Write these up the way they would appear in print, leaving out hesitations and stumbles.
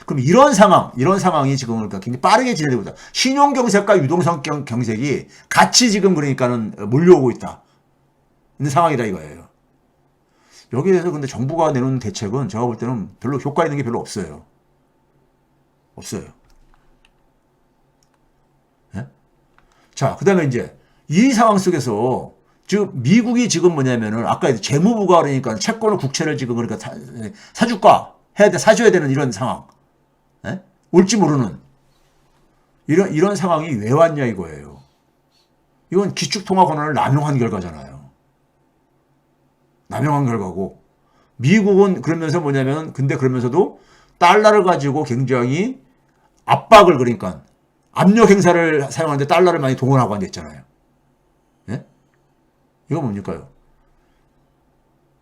그럼 이런 상황이 지금 그러니까 굉장히 빠르게 진행되고 있다. 신용 경색과 유동성 경색이 같이 지금 그러니까는 몰려오고 있다. 있는 상황이다 이거예요. 여기에 대해서 근데 정부가 내놓는 대책은 제가 볼 때는 별로 효과 있는 게 별로 없어요. 없어요. 네? 자, 그 다음에 이제 이 상황 속에서 지금 미국이 지금 뭐냐면은 아까 재무부가 그러니까 채권을 국채를 지금 그러니까 사줄까 해야 돼 사줘야 되는 이런 상황. 네? 올지 모르는 이런 상황이 왜 왔냐 이거예요. 이건 기축통화 권한을 남용한 결과잖아요. 남용한 결과고 미국은 그러면서 뭐냐면 근데 그러면서도 달러를 가지고 굉장히 압박을 그러니까 압력 행사를 사용하는데 달러를 많이 동원하고 앉았잖아요. 예? 이거 뭡니까요?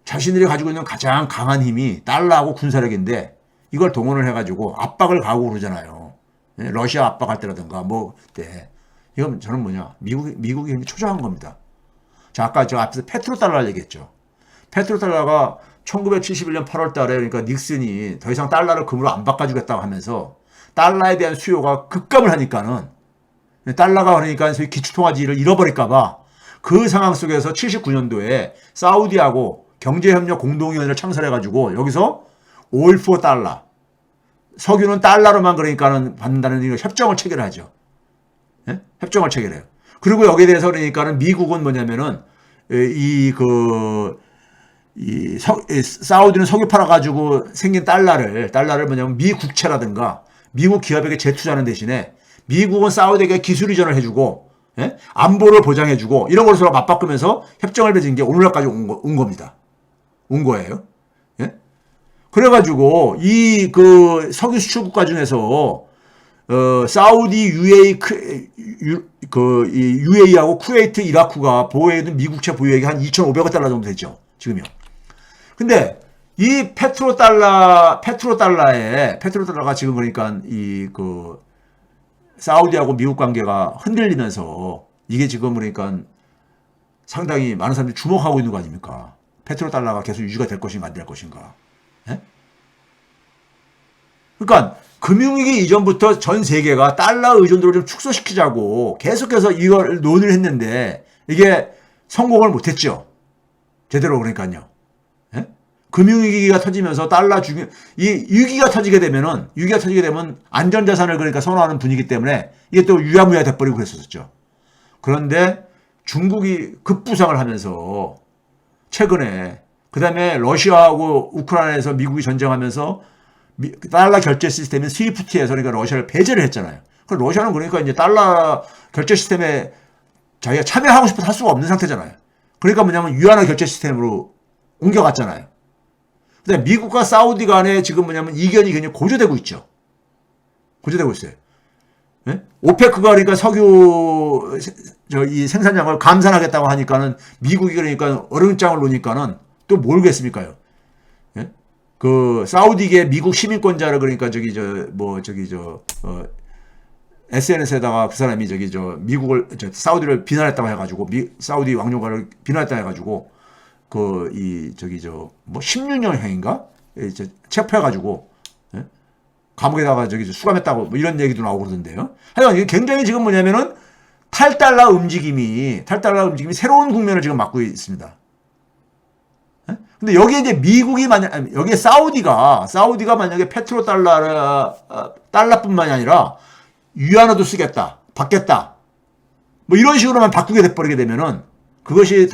자신들이 가지고 있는 가장 강한 힘이 달러하고 군사력인데 이걸 동원을 해가지고 압박을 가하고 그러잖아요. 예? 러시아 압박할 때라든가 뭐 때. 이건 저는 뭐냐 미국이 굉장히 초조한 겁니다. 자 아까 저 앞에서 페트로달러 얘기했죠. 페트로달러가 1971년 8월 달에 그러니까 닉슨이 더 이상 달러를 금으로 안 바꿔주겠다고 하면서 달러에 대한 수요가 급감을 하니까는 달러가 그러니까 소위 기축통화지를 잃어버릴까봐 그 상황 속에서 79년도에 사우디하고 경제협력 공동위원회를 창설해가지고 여기서 오일 포 달러 석유는 달러로만 그러니까는 받는다는 이런 협정을 체결하죠. 예? 협정을 체결해요. 그리고 여기에 대해서 그러니까는 미국은 뭐냐면은 사우디는 석유 팔아가지고 생긴 달러를 뭐냐면 미 국채라든가 미국 기업에게 재투자하는 대신에 미국은 사우디에게 기술 이전을 해주고 예? 안보를 보장해주고 이런 걸 서로 맞바꾸면서 협정을 맺은 게 오늘날까지 온 겁니다. 온 거예요. 예? 그래가지고 이 그 석유 수출 국가 중에서 사우디, UAE하고 쿠웨이트, 이라크가 보유해둔 미국채 보유액이 한 2,500억 달러 정도 되죠. 지금요. 근데 이 페트로달러가 지금 그러니까 사우디하고 미국 관계가 흔들리면서 이게 지금 그러니까 상당히 많은 사람들이 주목하고 있는 거 아닙니까? 페트로달러가 계속 유지가 될 것인가 안 될 것인가. 예? 그러니까 금융위기 이전부터 전 세계가 달러 의존도를 좀 축소시키자고 계속해서 이걸 논의를 했는데 이게 성공을 못했죠. 제대로 그러니까요. 예? 금융위기가 터지면서 이 위기가 터지게 되면 안전자산을 그러니까 선호하는 분위기 때문에 이게 또 유야무야 돼버리고 그랬었죠. 그런데 중국이 급부상을 하면서 최근에 그 다음에 러시아하고 우크라이나에서 미국이 전쟁하면서 달러 결제 시스템인 스위프트에서 그러니까 러시아를 배제를 했잖아요. 러시아는 그러니까 이제 달러 결제 시스템에 자기가 참여하고 싶어서 할 수가 없는 상태잖아요. 그러니까 뭐냐면 위안화 결제 시스템으로 옮겨갔잖아요. 근데 미국과 사우디 간에 지금 뭐냐면 이견이 굉장히 고조되고 있죠. 고조되고 있어요. 네? 오페크가 그러니까 석유 이 생산량을 감산하겠다고 하니까는 미국이 그러니까 얼음장을 놓으니까는 또 뭘겠습니까요? 네? 그 사우디계 미국 시민권자를 그러니까 SNS에다가 그 사람이 사우디를 비난했다고 해가지고 사우디 왕족을 비난했다고 해가지고 16년형인가 체포해가지고 예? 감옥에다가 수감했다고 뭐 이런 얘기도 나오고 그러던데요. 하여간 이게 굉장히 지금 뭐냐면은 탈달러 움직임이 새로운 국면을 지금 맞고 있습니다. 예? 근데 여기에 이제 미국이 여기에 사우디가 만약에 달러뿐만이 아니라 위안화도 쓰겠다, 받겠다, 뭐 이런 식으로만 바꾸게 돼버리게 되면은 그것이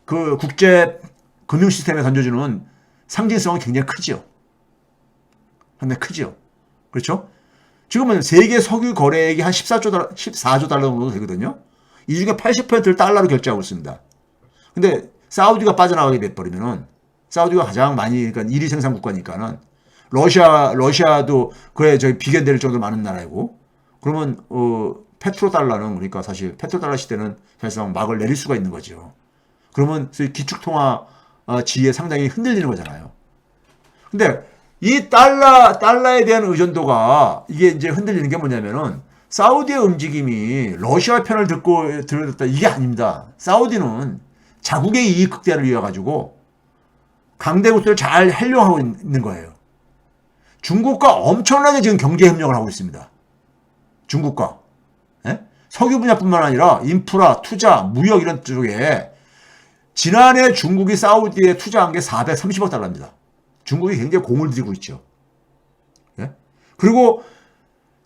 그 국제 금융 시스템에 던져주는 상징성은 굉장히 크죠. 상당히 크죠. 그렇죠? 지금은 세계 석유 거래액이 한 14조 달러 정도 되거든요. 이 중에 80%를 달러로 결제하고 있습니다. 근데 사우디가 빠져나가게 돼버리면은 사우디가 가장 많이 그러니까 1위 생산 국가니까는 러시아도 그에 비견될 정도로 많은 나라이고 그러면 페트로달러는 그러니까 사실 페트로달러 시대는 사실상 막을 내릴 수가 있는 거죠. 그러면 기축통화 지위에 상당히 흔들리는 거잖아요. 근데 이 달러에 대한 의존도가 이게 이제 흔들리는 게 뭐냐면은 사우디의 움직임이 러시아 편을 들었다 이게 아닙니다. 사우디는 자국의 이익 극대화를 위해 가지고 강대국들을 잘 활용하고 있는 거예요. 중국과 엄청나게 지금 경제 협력을 하고 있습니다. 중국과. 예? 석유 분야뿐만 아니라 인프라, 투자, 무역 이런 쪽에 지난해 중국이 사우디에 투자한 게 430억 달러입니다. 중국이 굉장히 공을 들이고 있죠. 예? 그리고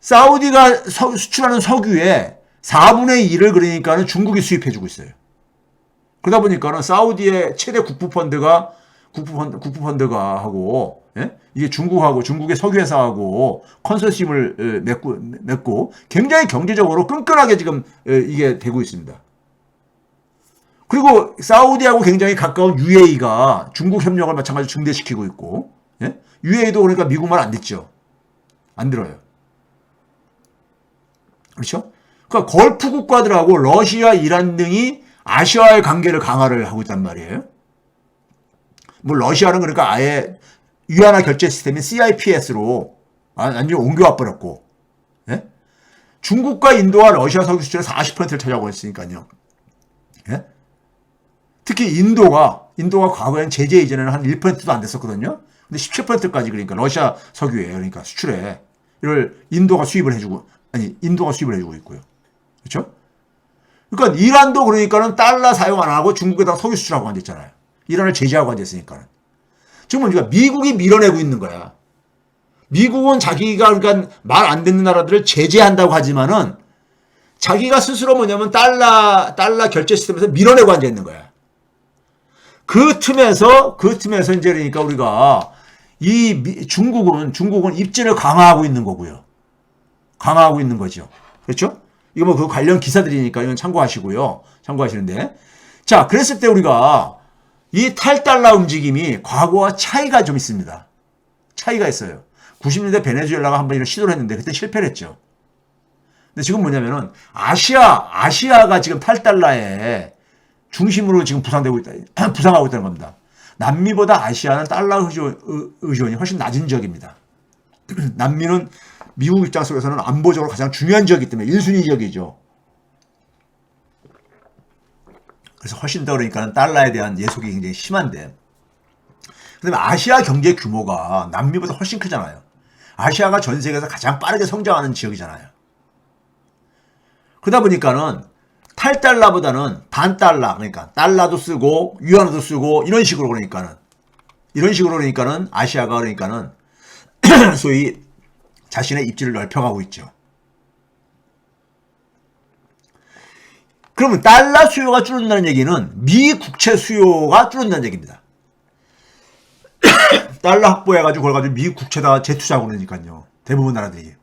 사우디가 수출하는 석유의 4분의 1을 그러니까는 중국이 수입해주고 있어요. 그러다 보니까는 사우디의 최대 국부펀드가 하고, 예? 이게 중국하고 중국의 석유회사하고 컨소시엄을 맺고 굉장히 경제적으로 끈끈하게 지금 이게 되고 있습니다. 그리고 사우디하고 굉장히 가까운 UAE가 중국 협력을 마찬가지로 증대시키고 있고, 예? UAE도 그러니까 미국 말 안 듣죠. 안 들어요. 그렇죠? 그러니까 걸프 국가들하고 러시아, 이란 등이 아시아의 관계를 강화를 하고 있단 말이에요. 뭐 러시아는 그러니까 아예 위안화 결제 시스템인 CIPS로 완전히 옮겨와 버렸고, 예? 중국과 인도와 러시아 석유 수출의 40%를 차지하고 있으니까요. 예? 특히 인도가 과거엔 제재 이전에는 한 1%도 안 됐었거든요. 근데 17%까지 그러니까 러시아 석유에 그러니까 수출에 이걸 인도가 수입을 해주고 있고요. 그렇죠? 그러니까 이란도 그러니까는 달러 사용 안 하고 중국에다가 석유 수출하고 앉았잖아요. 이란을 제재하고 앉았으니까. 지금 그러니까 미국이 밀어내고 있는 거야. 미국은 자기가 그러니까 말 안 듣는 나라들을 제재한다고 하지만은 자기가 스스로 뭐냐면 달러 결제 시스템에서 밀어내고 앉아 있는 거야. 그 틈에서 이제 그러니까 우리가 중국은 입지를 강화하고 있는 거고요. 강화하고 있는 거죠. 그렇죠? 이거 뭐 그 관련 기사들이니까 이건 참고하시고요. 참고하시는데. 자, 그랬을 때 우리가 이 탈달러 움직임이 과거와 차이가 좀 있습니다. 차이가 있어요. 90년대 베네수엘라가 한번 이런 시도를 했는데 그때 실패를 했죠. 근데 지금 뭐냐면은 아시아가 지금 탈달러의 중심으로 지금 부상하고 있다는 겁니다. 남미보다 아시아는 달러 의존이 훨씬 낮은 지역입니다. 남미는 미국 입장 속에서는 안보적으로 가장 중요한 지역이기 때문에 1순위 지역이죠. 그래서 훨씬 더 그러니까 달러에 대한 예속이 굉장히 심한데, 그다음에 아시아 경제 규모가 남미보다 훨씬 크잖아요. 아시아가 전 세계에서 가장 빠르게 성장하는 지역이잖아요. 그러다 보니까는 탈달러보다는 단달러, 그러니까 달러도 쓰고 위안화도 쓰고 이런 식으로 그러니까는 아시아가 그러니까는 소위 자신의 입지를 넓혀가고 있죠. 그러면 달러 수요가 줄어든다는 얘기는 미 국채 수요가 줄어든다는 얘기입니다. 달러 확보해가지고 그걸 가지고 미 국채에다가 재투자하고 그러니까요. 대부분 나라들이.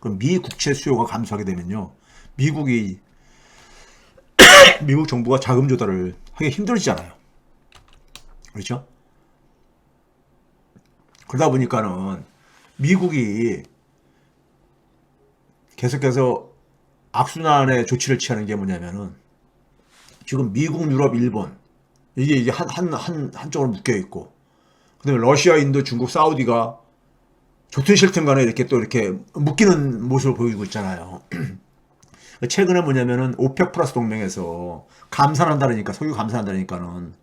그럼 미 국채 수요가 감소하게 되면요. 미국 정부가 자금 조달을 하기 힘들어지잖아요. 그렇죠? 그러다 보니까는 미국이 계속해서 악순환의 조치를 취하는 게 뭐냐면은 지금 미국, 유럽, 일본 이게 한쪽으로 묶여 있고, 그다음에 러시아, 인도, 중국, 사우디가 좋든 싫든 간에 이렇게 또 이렇게 묶이는 모습을 보이고 있잖아요. 최근에 뭐냐면은 오펙 플러스 동맹에서 감산한다니까, 석유 감산한다니까는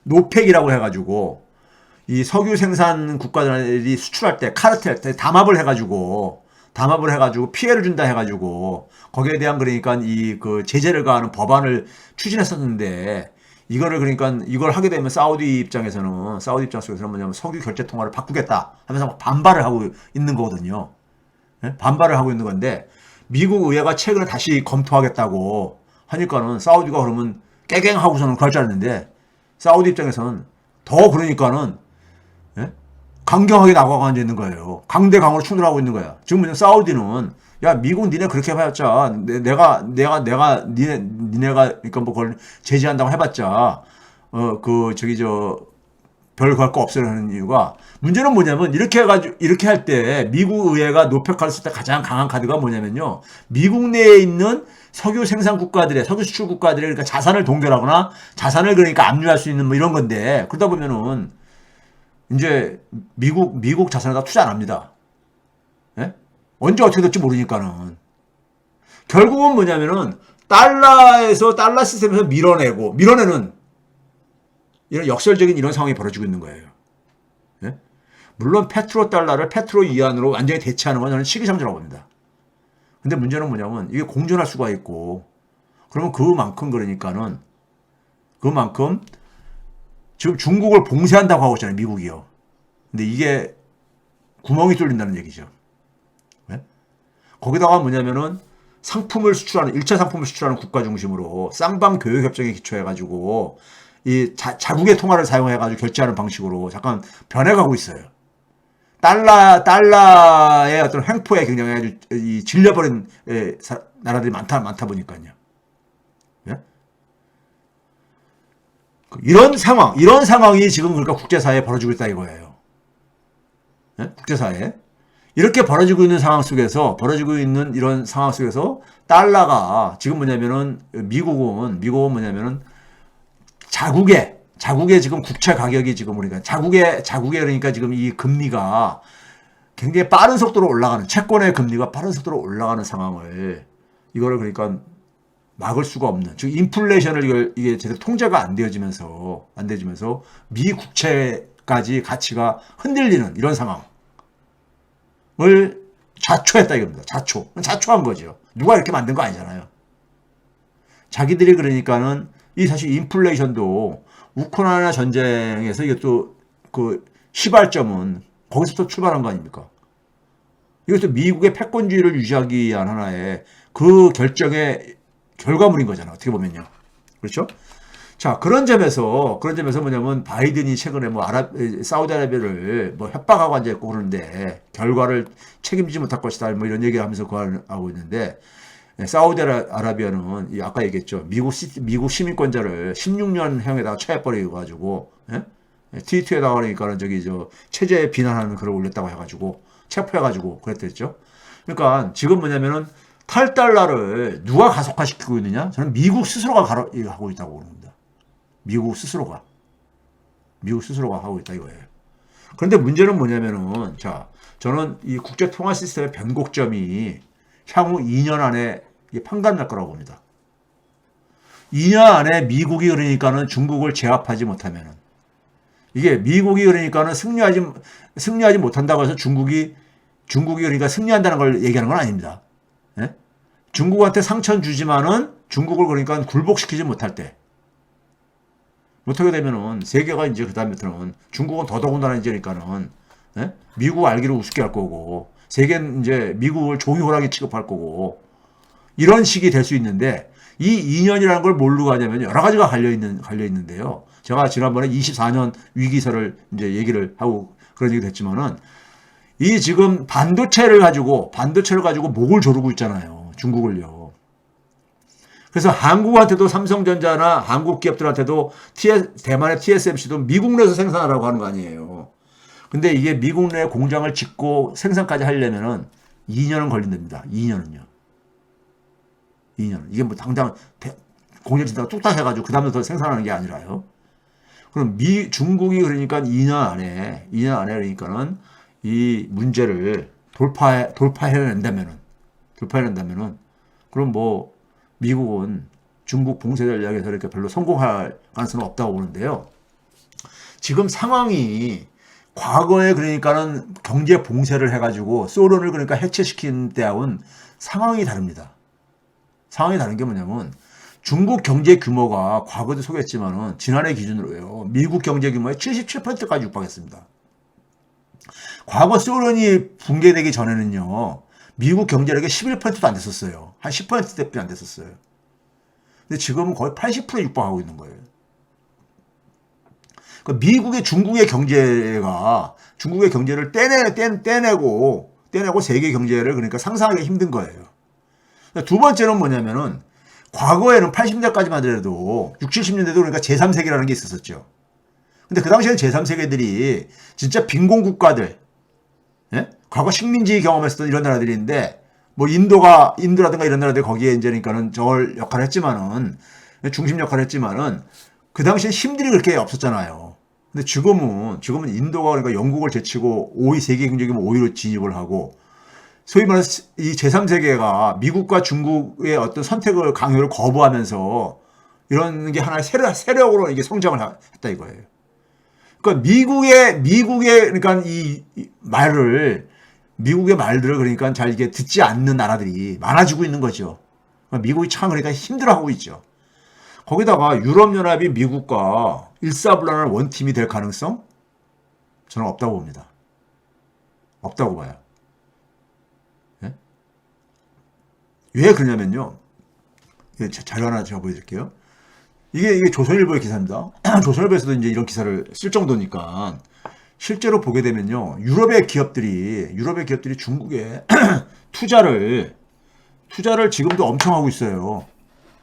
노펙이라고 해가지고 이 석유 생산 국가들이 수출할 때 카르텔 때 담합을 해가지고 피해를 준다 해가지고 거기에 대한 그러니까 그 제재를 가하는 법안을 추진했었는데, 이걸 하게 되면 사우디 입장 속에서는 뭐냐면 석유 결제 통화를 바꾸겠다 하면서 반발을 하고 있는 거거든요. 네? 반발을 하고 있는 건데, 미국 의회가 최근에 다시 검토하겠다고 하니까는 사우디가 그러면 깨갱하고서는 그럴 줄 알았는데, 사우디 입장에서는 더 그러니까는, 예? 강경하게 나가고 앉아 있는 거예요. 강대강으로 충돌하고 있는 거야. 지금 뭐냐, 사우디는 야, 미국 니네 그렇게 해봤자 니네가 그러니까 뭐 그걸 제재한다고 해봤자 별 걸 거 없으라는 이유가, 문제는 뭐냐면 이렇게 할 때 미국 의회가 노펙카를 쓸 때 가장 강한 카드가 뭐냐면요, 미국 내에 있는 석유 생산 국가들의 석유 수출 국가들의 그러니까 자산을 동결하거나 자산을 그러니까 압류할 수 있는 뭐 이런 건데, 그러다 보면은 이제 미국 자산에다 투자 안 합니다. 예? 언제 어떻게 될지 모르니까는. 결국은 뭐냐면은 달러 시스템에서 밀어내는 이런 역설적인 이런 상황이 벌어지고 있는 거예요. 예? 물론 페트로 페트로 위안으로 완전히 대체하는 건 저는 시기상조라고 봅니다. 근데 문제는 뭐냐면 이게 공존할 수가 있고 그러면 그만큼 지금 중국을 봉쇄한다고 하고 있잖아요. 미국이요. 근데 이게 구멍이 뚫린다는 얘기죠. 네? 거기다가 뭐냐면은 1차 상품을 수출하는 국가 중심으로 쌍방 교역 협정에 기초해가지고 이 자국의 통화를 사용해가지고 결제하는 방식으로 잠깐 변해가고 있어요. 달러의 어떤 횡포에 굉장히 질려버린 나라들이 많다 보니까요. 예? 이런 상황이 지금 그러니까 국제사회에 벌어지고 있다 이거예요. 예? 국제사회에. 이렇게 벌어지고 있는 이런 상황 속에서 달러가 지금 뭐냐면은 미국은 뭐냐면은 자국의 지금 국채 가격이 지금 그러니까 자국의 그러니까 지금 이 금리가 굉장히 빠른 속도로 올라가는 채권의 금리가 빠른 속도로 올라가는 상황을 이거를 그러니까 막을 수가 없는 즉 인플레이션을 이게 제대로 통제가 안 되어지면서 미 국채까지 가치가 흔들리는 이런 상황을 자초했다 이겁니다. 자초한 거죠. 누가 이렇게 만든 거 아니잖아요. 자기들이 그러니까는 이 사실 인플레이션도 우크라이나 전쟁에서 이게 또 그 시발점은 거기서부터 출발한 거 아닙니까? 이것도 미국의 패권주의를 유지하기 위한 하나의 그 결정의 결과물인 거잖아. 어떻게 보면요. 그렇죠? 자, 그런 점에서 뭐냐면 바이든이 최근에 뭐 사우디아라비아를 뭐 협박하고 앉아있고 그러는데 결과를 책임지지 못할 것이다. 뭐 이런 얘기를 하면서 하고 있는데 사우디아라비아는 아까 얘기했죠. 미국 시민권자를 16년형에다가 처해버려가지고 트위터에다가 그러니까 체제 비난하는 글을 올렸다고 해가지고 체포해가지고 그랬댔죠. 그러니까 지금 뭐냐면은 탈달러를 누가 가속화시키고 있느냐? 저는 미국 스스로가 하고 있다고 그럽니다. 미국 스스로가 하고 있다 이거예요. 그런데 문제는 뭐냐면은 저는 이 국제 통화 시스템의 변곡점이 향후 2년 안에 판가날 거라고 봅니다. 2년 안에 미국이 그러니까는 중국을 제압하지 못하면은 이게 미국이 그러니까는 승리하지 못한다고 해서 중국이 그러니까 승리한다는 걸 얘기하는 건 아닙니다. 예? 중국한테 상처는 주지만은 중국을 그러니까 굴복시키지 못할 때 못하게 되면은 세계가 이제 그다음부터는 중국은 더더군다나 이제 그러니까는 미국 알기를 우습게 할 거고 세계는 이제 미국을 종이호랑이 취급할 거고 이런 식이 될 수 있는데 이 2년이라는 걸 뭘로 가냐면 여러 가지가 갈려 있는데요. 제가 지난번에 24년 위기설을 이제 얘기를 하고 그런 얘기도 했지만은 이 지금 반도체를 가지고 목을 조르고 있잖아요. 중국을요. 그래서 한국한테도 삼성전자나 한국 기업들한테도 대만의 TSMC도 미국 내에서 생산하라고 하는 거 아니에요. 근데 이게 미국 내 공장을 짓고 생산까지 하려면은 2년은 걸린답니다. 2년은요. 2년. 이게 뭐 당장 공장 짓다가 뚝딱 해가지고 그 다음에 더 생산하는 게 아니라요. 그럼 중국이 그러니까 2년 안에 그러니까는 이 문제를 돌파해낸다면은 그럼 뭐 미국은 중국 봉쇄 전략에서 이렇게 별로 성공할 가능성은 없다고 보는데요. 지금 상황이 과거에 그러니까는 경제 봉쇄를 해가지고 소련을 그러니까 해체시킨 때하고는 상황이 다릅니다. 상황이 다른 게 뭐냐면 중국 경제 규모가 과거도 소개했지만은 지난해 기준으로요. 미국 경제 규모의 77%까지 육박했습니다. 과거 소련이 붕괴되기 전에는요. 미국 경제력이 11%도 안 됐었어요. 한 10%대뿐이 안 됐었어요. 근데 지금은 거의 80% 육박하고 있는 거예요. 그러니까 미국의 중국의 경제를 떼내고 세계 경제를 그러니까 상상하기 힘든 거예요. 두 번째는 뭐냐면은 과거에는 80년대까지만 하더라도 60, 70년대도 그러니까 제3세계라는 게 있었었죠. 근데 그 당시에는 제3세계들이 진짜 빈곤 국가들, 예? 과거 식민지 경험했었던 이런 나라들인데 뭐 인도라든가 이런 나라들 거기에 이제 그러니까는 저걸 역할을 했지만은 중심 역할을 했지만은 그 당시엔 힘들이 그렇게 없었잖아요. 근데 지금은 인도가 그러니까 영국을 제치고 5위 세계 경제 규모 5위로 진입을 하고 소위 말해서 이 제3세계가 미국과 중국의 어떤 선택을 강요를 거부하면서 이런 게 하나의 세력으로 이게 성장을 했다 이거예요. 그러니까 그러니까 미국의 말들을 그러니까 잘 이게 듣지 않는 나라들이 많아지고 있는 거죠. 그러니까 미국이 참 그러니까 힘들어하고 있죠. 거기다가 유럽연합이 미국과 일사불란한 원팀이 될 가능성? 저는 없다고 봅니다. 없다고 봐요. 네? 왜 그러냐면요. 자료 하나 제가 보여드릴게요. 이게 조선일보의 기사입니다. 조선일보에서도 이제 이런 기사를 쓸 정도니까 실제로 보게 되면요. 유럽의 기업들이 중국에 투자를 지금도 엄청 하고 있어요.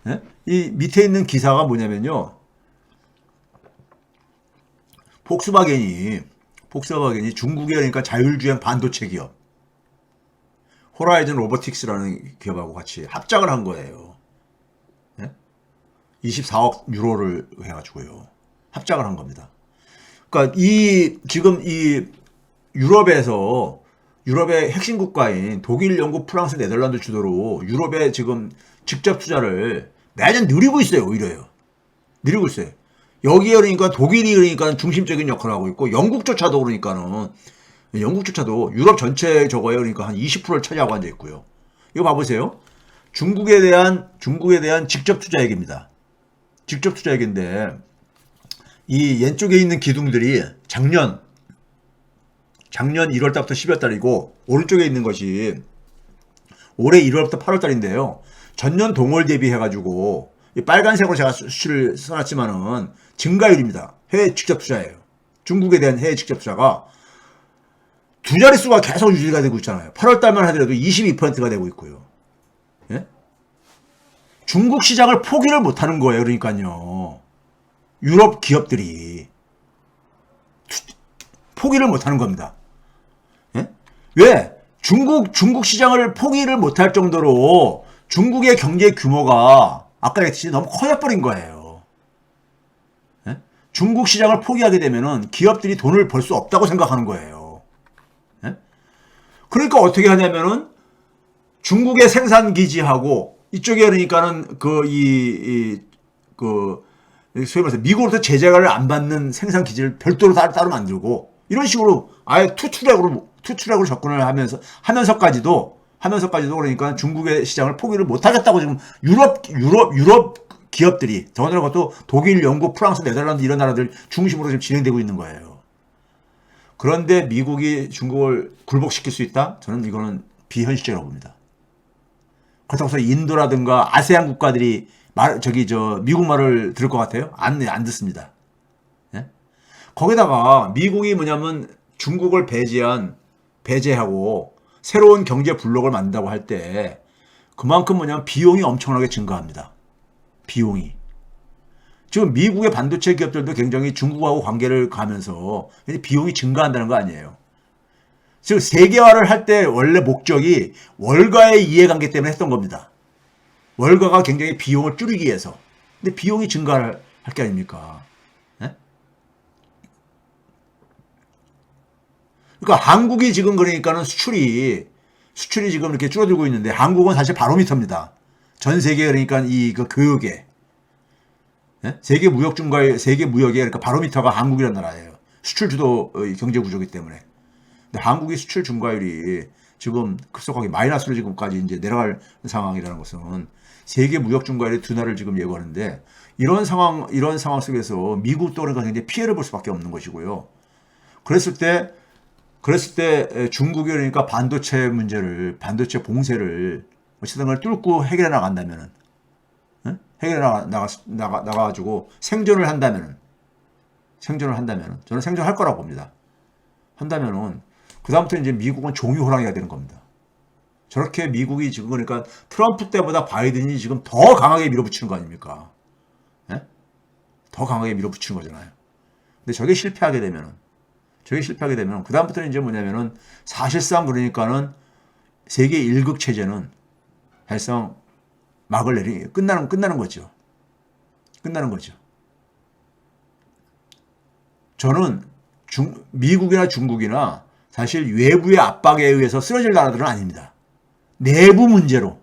네? 이 밑에 있는 기사가 뭐냐면요. 폭스바겐이 중국의 그러니까 자율주행 반도체 기업 호라이즌 로보틱스라는 기업하고 같이 합작을 한 거예요. 24억 유로를 해가지고요. 합작을 한 겁니다. 그러니까 지금 유럽의 핵심 국가인 독일, 영국, 프랑스, 네덜란드 주도로 유럽에 지금 직접 투자를 매년 늘리고 있어요. 오히려요. 늘리고 있어요. 여기에 그러니까 독일이 그러니까 중심적인 역할을 하고 있고 영국조차도 유럽 전체 저거에 그러니까 한 20%를 차지하고 앉아 있고요. 이거 봐보세요. 중국에 대한 직접 투자 얘기입니다. 직접 투자 얘기인데 이 왼쪽에 있는 기둥들이 작년 1월달부터 12월달이고 오른쪽에 있는 것이 올해 1월부터 8월달인데요. 전년 동월 대비해가지고 빨간색으로 제가 수치를 써놨지만은 증가율입니다. 해외 직접 투자예요. 중국에 대한 해외 직접 투자가 두 자릿수가 계속 유지가 되고 있잖아요. 8월달만 하더라도 22%가 되고 있고요. 예? 중국 시장을 포기를 못하는 거예요. 그러니까요. 유럽 기업들이 포기를 못하는 겁니다. 예? 왜? 중국 시장을 포기를 못할 정도로 중국의 경제 규모가 아까 얘기했듯이 너무 커져버린 거예요. 예? 중국 시장을 포기하게 되면은 기업들이 돈을 벌 수 없다고 생각하는 거예요. 예? 그러니까 어떻게 하냐면은 중국의 생산 기지하고 이쪽에 그러니까는 소위 말해서 미국으로부터 제재를 안 받는 생산 기지를 별도로 따로 만들고 이런 식으로 아예 투트랙으로 접근을 하면서까지도 그러니까 중국의 시장을 포기를 못 하겠다고 지금 유럽 기업들이 더군다나 그것도 독일, 영국, 프랑스, 네덜란드 이런 나라들 중심으로 지금 진행되고 있는 거예요. 그런데 미국이 중국을 굴복시킬 수 있다? 저는 이거는 비현실적이라고 봅니다. 그렇다고 해서 인도라든가 아세안 국가들이 미국 말을 들을 것 같아요? 안 듣습니다. 예? 거기다가 미국이 뭐냐면 중국을 배제하고 새로운 경제 블록을 만든다고 할 때 그만큼 뭐냐면 비용이 엄청나게 증가합니다. 비용이. 지금 미국의 반도체 기업들도 굉장히 중국하고 관계를 가면서 비용이 증가한다는 거 아니에요. 즉 세계화를 할 때 원래 목적이 월가의 이해관계 때문에 했던 겁니다. 월가가 굉장히 비용을 줄이기 위해서. 근데 비용이 증가할 게 아닙니까? 네? 그러니까 한국이 지금 그러니까는 수출이 지금 이렇게 줄어들고 있는데 한국은 사실 바로미터입니다. 전 세계 그러니까 교역에 세계 무역의 그러니까 바로미터가 한국이라는 나라예요. 수출 주도 경제 구조이기 때문에. 근데 한국의 수출 증가율이 지금 급속하게 마이너스로 지금까지 이제 내려갈 상황이라는 것은 세계 무역 증가율의 둔화를 지금 예고하는데 이런 상황 속에서 미국도 그러니까 굉장히 피해를 볼 수밖에 없는 것이고요. 그랬을 때 중국이 그러니까 반도체 봉쇄를 어쨌든 걸 뚫고 해결해 나간다면은 해결해 나가가지고 생존을 한다면은 저는 생존할 거라고 봅니다. 한다면은 그다음부터 이제 미국은 종이 호랑이가 되는 겁니다. 저렇게 미국이 지금 그러니까 트럼프 때보다 바이든이 지금 더 강하게 밀어붙이는 거 아닙니까? 예? 더 강하게 밀어붙이는 거잖아요. 근데 저게 실패하게 되면은 그다음부터는 이제 뭐냐면은 사실상 그러니까는 세계 1국 체제는 사실상 끝나는 거죠. 저는 미국이나 중국이나 사실 외부의 압박에 의해서 쓰러질 나라들은 아닙니다. 내부 문제로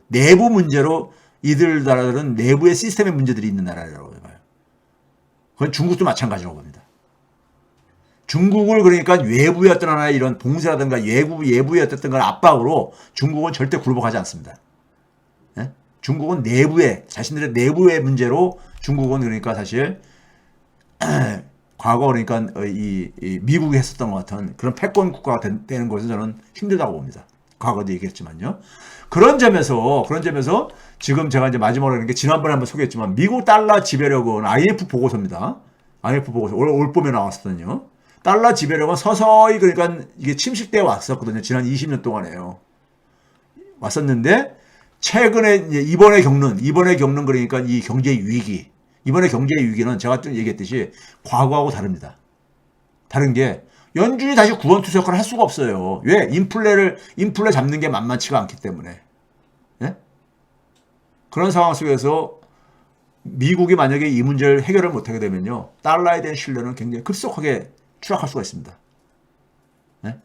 이들 나라들은 내부의 시스템의 문제들이 있는 나라라고 봐요. 그건 중국도 마찬가지라고 봅니다. 중국을 그러니까 외부의 어떤 하나의 이런 봉쇄라든가 예부의 어떤 압박으로 중국은 절대 굴복하지 않습니다. 예? 중국은 내부의 자신들의 내부의 문제로 중국은 그러니까 사실 과거 그러니까 이 미국이 했었던 것 같은 그런 패권 국가가 되는 것은 저는 힘들다고 봅니다. 과거도 얘기했지만요. 그런 점에서 지금 제가 이제 마지막으로 하는 게 지난번에 한번 소개했지만 미국 달러 지배력은 IMF 보고서입니다. IMF 보고서 올 봄에 나왔었거든요. 달러 지배력은 서서히 그러니까 이게 침식되어 왔었거든요. 지난 20년 동안에요. 왔었는데 최근에 이번에 겪는 그러니까 이 경제 위기, 이번에 경제 위기는 제가 좀 얘기했듯이 과거하고 다릅니다. 다른 게 연준이 다시 구원투석을 할 수가 없어요. 왜? 인플레 잡는 게 만만치가 않기 때문에. 네? 그런 상황 속에서 미국이 만약에 이 문제를 해결을 못하게 되면요, 달러에 대한 신뢰는 굉장히 급속하게 추락할 수가 있습니다. 네?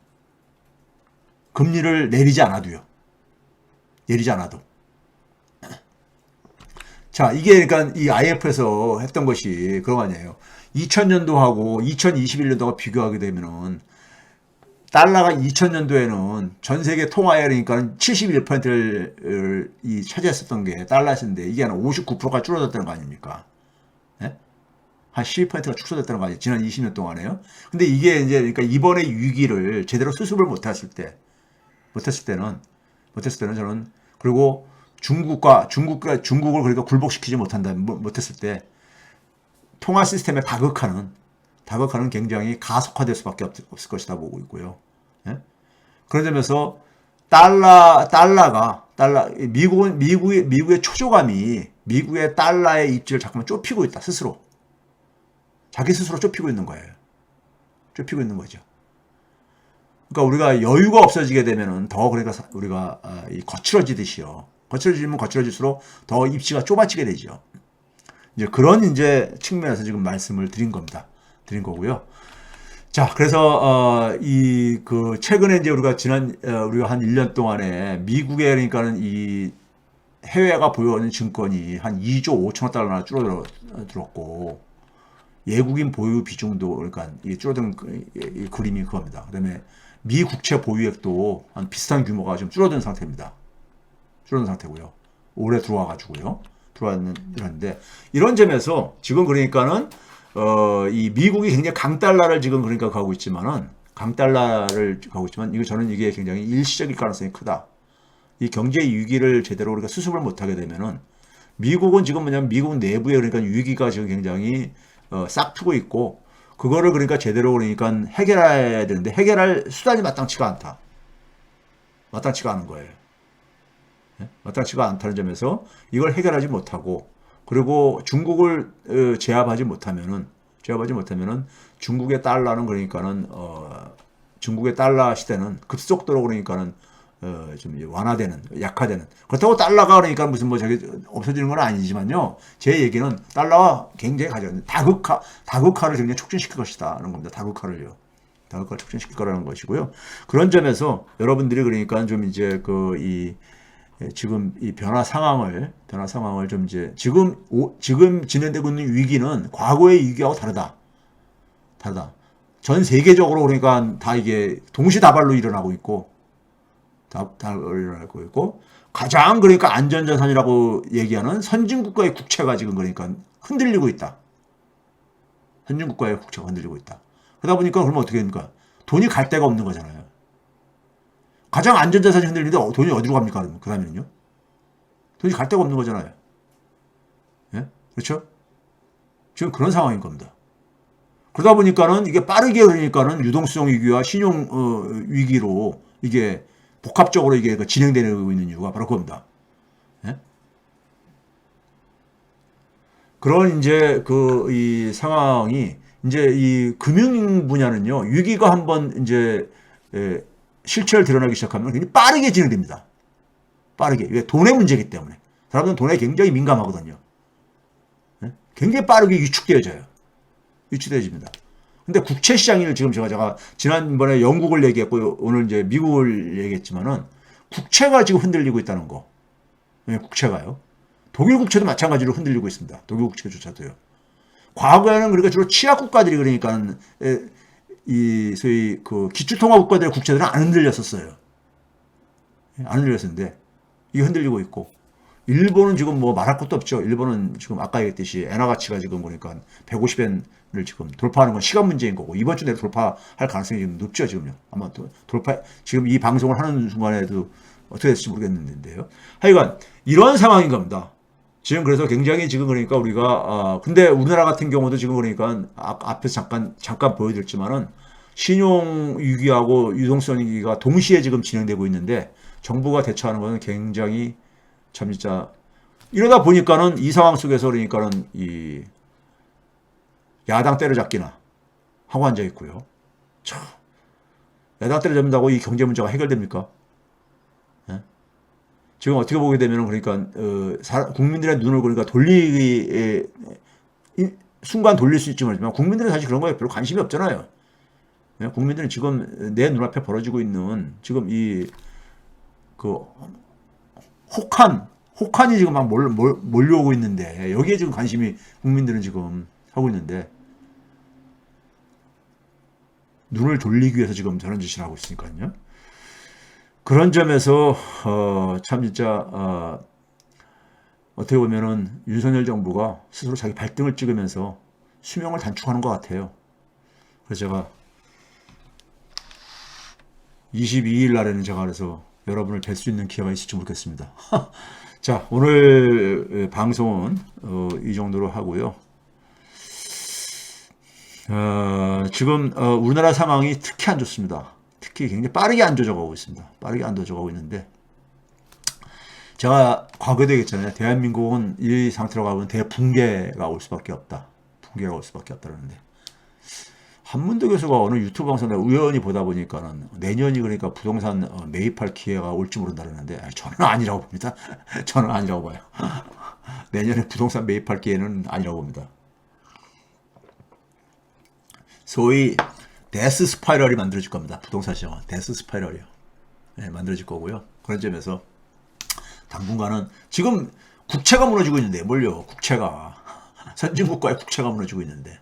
금리를 내리지 않아도요. 내리지 않아도. 자, 이게 그러니까 이 IMF에서 했던 것이 그런 거 아니에요. 2000년도하고 2021년도가 비교하게 되면은 달러가 2000년도에는 전 세계 통화에 그러니까 71%를 차지했었던 게 달러였는데 이게 한 59%가 줄어들었다는 거 아닙니까? 네? 한 12%가 축소됐다는 거 아니에요? 지난 20년 동안에요. 근데 이게 이제 그러니까 이번의 위기를 제대로 수습을 못했을 때는 저는 그리고 중국을 그러니까 굴복시키지 못했을 때 통화 시스템의 다극화는 굉장히 가속화될 수밖에 없을 것이다 보고 있고요. 예? 그런 점에서 미국의 초조감이 미국의 달러의 입지를 자꾸만 좁히고 있다. 자기 스스로 좁히고 있는 거예요. 좁히고 있는 거죠. 그러니까 우리가 여유가 없어지게 되면은 더 그러니까 우리가 거칠어지면 거칠어질수록 더 입지가 좁아지게 되죠. 이제 그런 이제 측면에서 지금 말씀을 드린 거고요. 자, 그래서 최근에 이제 우리가 한 1년 동안에 미국에 그러니까는 이 해외가 보유하는 증권이 한 2조 5천억 달러나 줄어들었고 외국인 보유 비중도 그러니까 이게 줄어든 그림이 그겁니다. 그다음에 미 국채 보유액도 한 비슷한 규모가 좀 줄어든 상태입니다. 줄어든 상태고요. 올해 들어왔는데 이런 점에서 지금 그러니까는 이 미국이 굉장히 강달러를 지금 그러니까 가고 있지만 이거 저는 이게 굉장히 일시적일 가능성이 크다. 이 경제 위기를 제대로 우리가 수습을 못하게 되면은 미국은 지금 뭐냐면 미국 내부에 그러니까 위기가 지금 굉장히 싹트고 있고 그거를 그러니까 제대로 그러니까 해결해야 되는데 해결할 수단이 마땅치가 않은 거예요. 마땅치가 않다는 점에서 이걸 해결하지 못하고 그리고 중국을 제압하지 못하면은 중국의 달러는 그러니까는 중국의 달러 시대는 급속도로 그러니까는 좀 약화되는 그렇다고 달러가 그러니까 무슨 뭐 저기 없어지는 건 아니지만요. 제 얘기는 달러가 굉장히 다극화를 굉장히 촉진시킬 것이다라는 겁니다. 다극화를 촉진시킬 거라는 것이고요. 그런 점에서 여러분들이 그러니까 좀 이제 지금 이 변화 상황을 좀 이제 지금 진행되고 있는 위기는 과거의 위기하고 다르다. 전 세계적으로 그러니까 다 이게 동시다발로 일어나고 있고 가장 그러니까 안전자산이라고 얘기하는 선진국가의 국채가 지금 그러니까 흔들리고 있다. 선진국가의 국채가 흔들리고 있다. 그러다 보니까 그러면 어떻게 됩니까? 돈이 갈 데가 없는 거잖아요. 가장 안전자산이 흔들리는데 돈이 어디로 갑니까? 그 다음에는요? 돈이 갈 데가 없는 거잖아요. 예? 그렇죠? 지금 그런 상황인 겁니다. 그러다 보니까는 이게 빠르게 그러니까는 유동성 위기와 신용 위기로 이게 복합적으로 이게 진행되고 있는 이유가 바로 그겁니다. 예? 그런 이제 이 상황이 이제 이 금융 분야는요 위기가 한번 이제 실체를 드러나기 시작하면 굉장히 빠르게 진행됩니다. 빠르게. 왜? 돈의 문제이기 때문에. 사람들은 돈에 굉장히 민감하거든요. 네? 굉장히 빠르게 유축되어집니다. 근데 국채 시장을 지금 제가 지난번에 영국을 얘기했고 오늘 이제 미국을 얘기했지만은 국채가 지금 흔들리고 있다는 거. 네, 국채가요. 독일 국채도 마찬가지로 흔들리고 있습니다. 독일 국채조차도요. 과거에는 그러니까 주로 취약 국가들이 그러니까 이 소위 그 기초통화 국가들의 국채들은 안 흔들렸었어요. 안 흔들렸었는데 이게 흔들리고 있고, 일본은 지금 뭐 말할 것도 없죠. 일본은 지금 아까 얘기했듯이 엔화 가치가 지금 보니까 150엔을 지금 돌파하는 건 시간 문제인 거고, 이번 주 내로 돌파할 가능성이 지금 높죠. 지금요. 아마 돌파, 지금 이 방송을 하는 순간에도 어떻게 될지 모르겠는데요. 하여간 이런 상황인 겁니다. 지금 그래서 굉장히 지금 그러니까 우리가 근데 우리나라 같은 경우도 지금 그러니까 앞에서 잠깐 보여드렸지만은 신용 위기하고 유동성 위기가 동시에 지금 진행되고 있는데, 정부가 대처하는 것은 굉장히 참 진짜, 이러다 보니까는 이 상황 속에서 그러니까는 이 야당 때려잡기나 하고 앉아 있고요. 참, 야당 때려잡는다고 이 경제 문제가 해결됩니까? 예? 지금 어떻게 보게 되면 그러니까 국민들의 눈을 그러니까 돌리기 순간 돌릴 수 있지 모르지만, 국민들은 사실 그런 거에 별로 관심이 없잖아요. 예? 국민들은 지금 내 눈앞에 벌어지고 있는 지금 이 그 혹한이 지금 막 몰려오고 있는데, 여기에 지금 관심이 국민들은 지금 하고 있는데, 눈을 돌리기 위해서 지금 저런 짓을 하고 있으니까요. 그런 점에서 참 진짜 어떻게 보면은 윤석열 정부가 스스로 자기 발등을 찍으면서 수명을 단축하는 것 같아요. 그래서 제가 22일 날에는 제가 그래서 여러분을 뵐 수 있는 기회가 있을지 모르겠습니다. 자, 오늘 방송은 이 정도로 하고요. 지금 우리나라 상황이 특히 안 좋습니다. 특히 굉장히 빠르게 안 좋아져가고 있습니다. 빠르게 안 좋아져가고 있는데, 제가 과거에도 얘기했잖아요. 대한민국은 이 상태로 가면 대붕괴가 올 수밖에 없다. 붕괴가 올 수밖에 없다는데, 한문도 교수가 어느 유튜브 방송에 우연히 보다 보니까는 내년이 그러니까 부동산 매입할 기회가 올지 모른다는데, 저는 아니라고 봅니다. 저는 아니라고 봐요. 내년에 부동산 매입할 기회는 아니라고 봅니다. 소위 데스 스파이럴이 만들어질 겁니다. 부동산 시장은 데스 스파이럴이요. 네, 만들어질 거고요. 그런 점에서 당분간은 지금 국채가 무너지고 있는데, 뭘요? 국채가 선진국가의 국채가 무너지고 있는데,